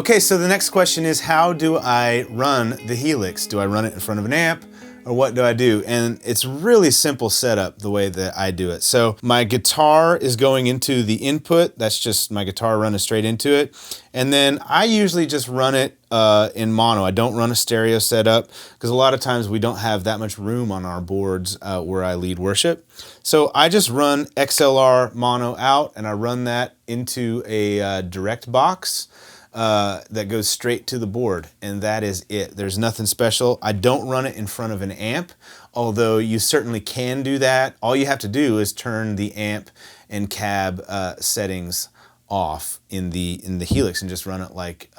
Okay, so the next question is, how do I run the Helix? Do I run it in front of an amp, or what do I do? And it's really simple setup the way that I do it. So my guitar is going into the input. That's just my guitar running straight into it. And then I usually just run it in mono. I don't run a stereo setup because a lot of times we don't have that much room on our boards where I lead worship. So I just run XLR mono out, and I run that into a direct box that goes straight to the board, and that is it. There's nothing special. I don't run it in front of an amp, although you certainly can do that. All you have to do is turn the amp and cab settings off in the Helix and just run it like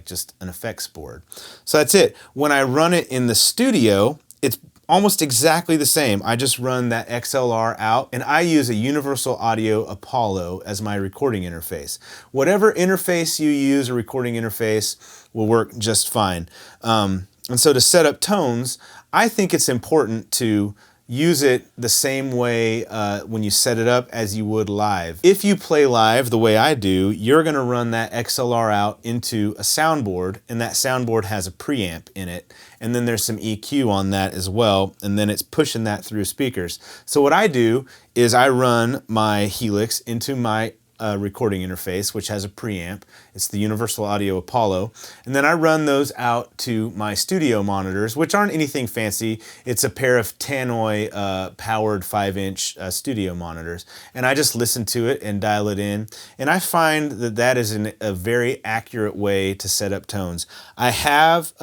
just an effects board. So that's it. When I run it in the studio, it's almost exactly the same. I just run that XLR out, and I use a Universal Audio Apollo as my recording interface. Whatever interface you use, a recording interface, will work just fine. And so to set up tones, I think it's important to use it the same way when you set it up as you would live. If you play live the way I do, you're gonna run that XLR out into a soundboard, and that soundboard has a preamp in it. And then there's some EQ on that as well, and then it's pushing that through speakers. So what I do is I run my Helix into my recording interface, which has a preamp. It's the Universal Audio Apollo. And then I run those out to my studio monitors, which aren't anything fancy. It's a pair of Tannoy powered 5-inch studio monitors. And I just listen to it and dial it in. And I find that that is a very accurate way to set up tones. I have,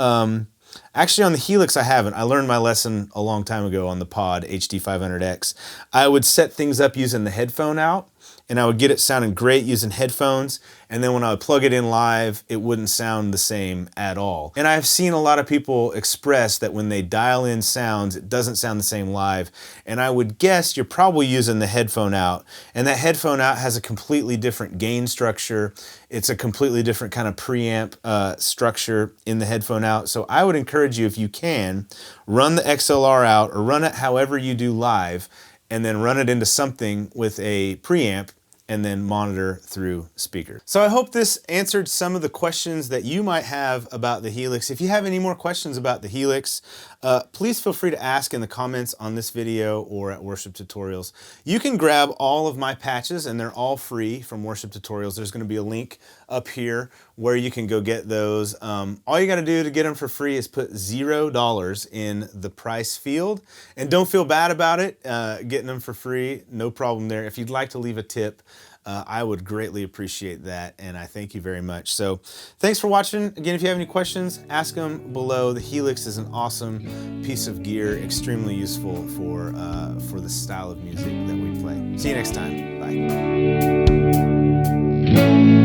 actually on the Helix I haven't. I learned my lesson a long time ago on the Pod HD500X. I would set things up using the headphone out, and I would get it sounding great using headphones, and then when I would plug it in live, it wouldn't sound the same at all. And I've seen a lot of people express that when they dial in sounds, it doesn't sound the same live, and I would guess you're probably using the headphone out, and that headphone out has a completely different gain structure. It's a completely different kind of preamp structure in the headphone out, so I would encourage you, if you can, run the XLR out, or run it however you do live, and then run it into something with a preamp, and then monitor through speakers. So I hope this answered some of the questions that you might have about the Helix. If you have any more questions about the Helix, please feel free to ask in the comments on this video or at Worship Tutorials. You can grab all of my patches, and they're all free from Worship Tutorials. There's going to be a link up here where you can go get those. All you got to do to get them for free is put $0 in the price field, and don't feel bad about it getting them for free. No problem there. If you'd like to leave a tip, I would greatly appreciate that, and I thank you very much. So thanks for watching. Again, if you have any questions, ask them below. The Helix is an awesome piece of gear, extremely useful for the style of music that we play. See you next time. Bye.